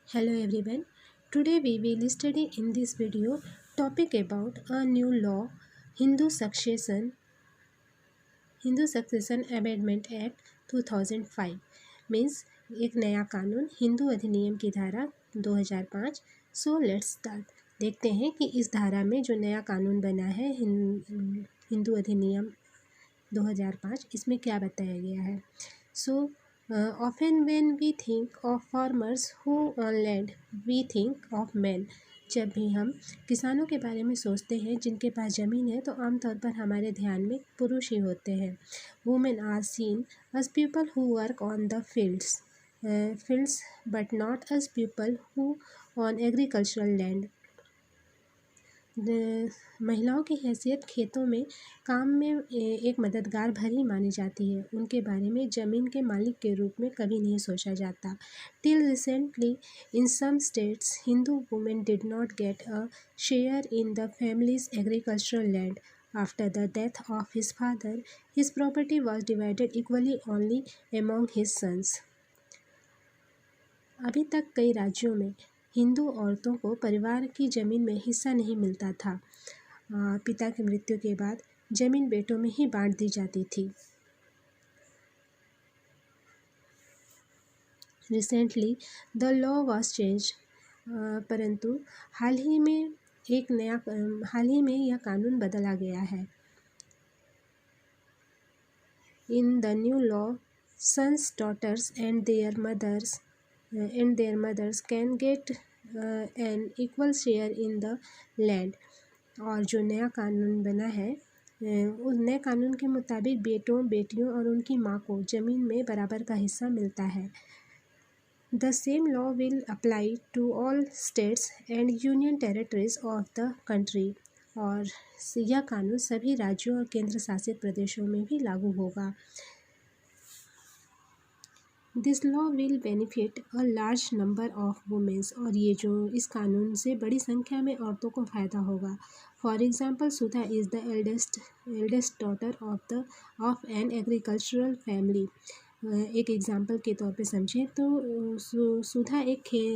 Hello everyone. Today we will study in this video topic about a new law Hindu Succession Amendment Act 2005 means एक नया कानून हिंदू अधिनियम की धारा 2005। So let's start. देखते हैं कि इस धारा में जो नया कानून बना है हिंदू अधिनियम 2005 इसमें क्या बताया गया है। सो often when we think of farmers who own land, we think of men। जब भी हम किसानों के बारे में सोचते हैं जिनके पास ज़मीन है तो आमतौर पर हमारे ध्यान में पुरुष ही होते हैं। Women are seen as people who work on the fields but not as people who own agricultural land। महिलाओं की हैसियत खेतों में काम में एक मददगार भरी मानी जाती है। उनके बारे में ज़मीन के मालिक के रूप में कभी नहीं सोचा जाता। Till recently in some states Hindu women did not get a share in the families agricultural land. After the death of his father his property was divided equally only among his sons. अभी तक कई राज्यों में हिंदू औरतों को परिवार की ज़मीन में हिस्सा नहीं मिलता था। पिता की मृत्यु के बाद ज़मीन बेटों में ही बांट दी जाती थी। Recently the law was change, परंतु हाल ही में यह कानून बदला गया है। In the new law sons daughters and their mothers can get an equal share in the land. और जो नया कानून बना है उस नए कानून के मुताबिक बेटों बेटियों और उनकी माँ को ज़मीन में बराबर का हिस्सा मिलता है। The same law will apply to all states and union territories of the country. और यह कानून सभी राज्यों और केंद्र शासित प्रदेशों में भी लागू होगा। This law will benefit a large number of womens. और ये जो इस कानून से बड़ी संख्या में औरतों को फ़ायदा होगा। For example Sudha is the eldest daughter of an agricultural family. एक एग्ज़ाम्पल के तौर पे समझें तो सुधा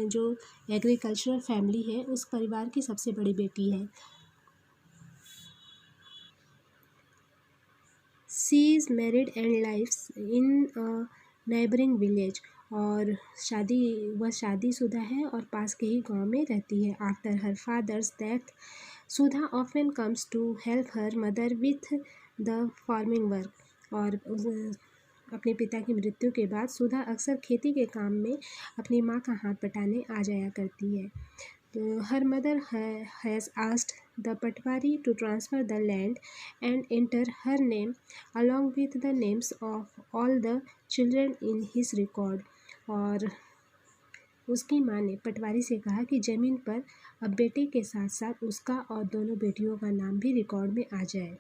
जो एग्रीकल्चरल फैमिली है उस परिवार की सबसे बड़ी बेटी है। She is married and lives in a neighbouring village. और वह शादीशुदा है और पास के ही गांव में रहती है। After her father's death Sudha often comes to help her mother with the farming work. और अपने पिता की मृत्यु के बाद सुधा अक्सर खेती के काम में अपनी माँ का हाथ बटाने आ जाया करती है। Her mother has asked the Patwari to transfer the land and enter her name along with the names of all the children in his record। और उसकी माँ ने पटवारी से कहा कि ज़मीन पर अब बेटे के साथ साथ उसका और दोनों बेटियों का नाम भी रिकॉर्ड में आ जाए।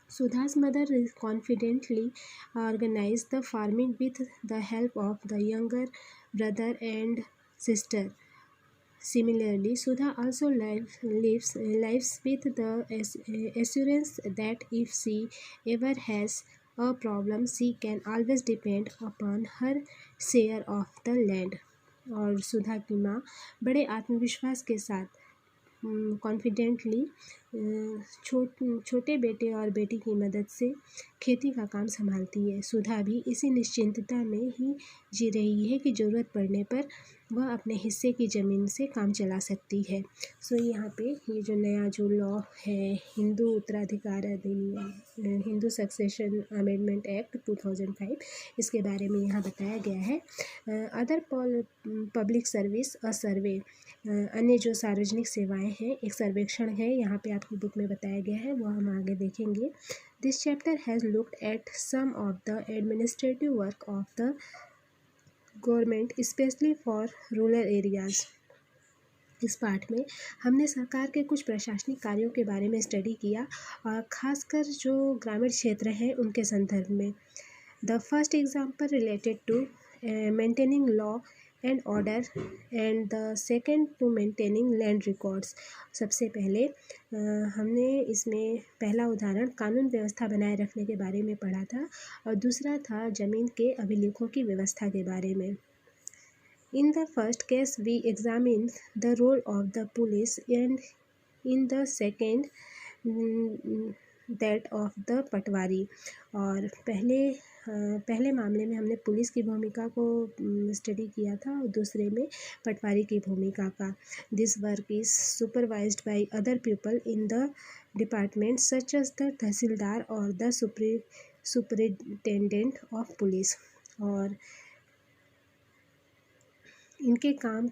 Sudha's mother confidently organized the farming with the help of the younger brother and sister। Similarly, Sudha also lives with the assurance that if she ever has a problem, she can always depend upon her share of the land। और सुधा की माँ बड़े आत्मविश्वास के साथ confidently छोटे बेटे और बेटी की मदद से खेती का काम संभालती है। सुधा भी इसी निश्चिंतता में ही जी रही है कि ज़रूरत पड़ने पर वह अपने हिस्से की ज़मीन से काम चला सकती है। सो यहाँ पे ये जो नया जो लॉ है हिंदू उत्तराधिकार अधिनियम हिंदू सक्सेशन अमेंडमेंट एक्ट 2005 इसके बारे में यहाँ बताया गया है। अदर पब्लिक सर्विस अ सर्वे, अन्य जो सार्वजनिक सेवाएं हैं एक सर्वेक्षण है यहाँ पे आपकी बुक में बताया गया है, वो हम आगे देखेंगे। This chapter has looked at some of the administrative work of the government specially for rural areas. इस पाठ में हमने सरकार के कुछ प्रशासनिक कार्यों के बारे में स्टडी किया और ख़ासकर जो ग्रामीण क्षेत्र हैं उनके संदर्भ में। The first example related to maintaining law and order and the second to maintaining land records. सबसे पहले हमने इसमें पहला उदाहरण कानून व्यवस्था बनाए रखने के बारे में पढ़ा था और दूसरा था ज़मीन के अभिलेखों की व्यवस्था के बारे में। In the first case, we examine the role of the police, and in the second, that of the पटवारी। और पहले मामले में हमने पुलिस की भूमिका को स्टडी किया था और दूसरे में पटवारी की भूमिका का। This work is supervised by other people in the department such as the tehsildar और द सुपरिटेंडेंट ऑफ पुलिस। और इनके काम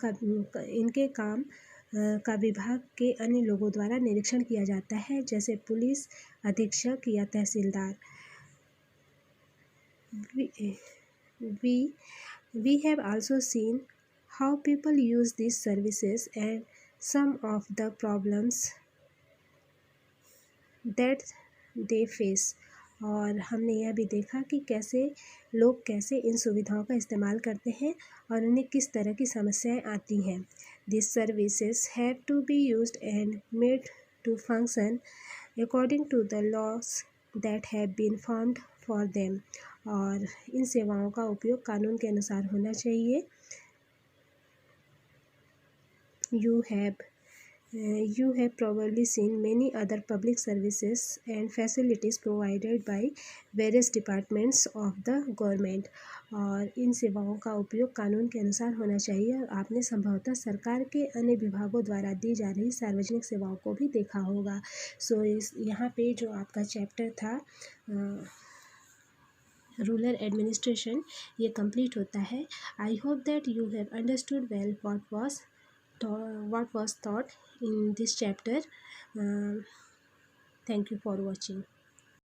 का विभाग के अन्य लोगों द्वारा निरीक्षण किया जाता है, जैसे पुलिस अधीक्षक या तहसीलदार। We have also seen how people use these services and some of the problems that they face। और हमने यह भी देखा कि लोग कैसे इन सुविधाओं का इस्तेमाल करते हैं और उन्हें किस तरह की समस्याएं आती हैं। These services have to be used and made to function according to the laws that have been formed for them। और इन सेवाओं का उपयोग कानून के अनुसार होना चाहिए। You have probably seen many other public services and facilities provided by various departments of the government। और इन सेवाओं का उपयोग कानून के अनुसार होना चाहिए। और आपने संभवतः सरकार के अन्य विभागों द्वारा दी जा रही सार्वजनिक सेवाओं को भी देखा होगा। सो यहाँ पे जो आपका चैप्टर था रूरल एडमिनिस्ट्रेशन, ये कंप्लीट होता है। I hope that you have understood well what was taught in this chapter। Thank you for watching।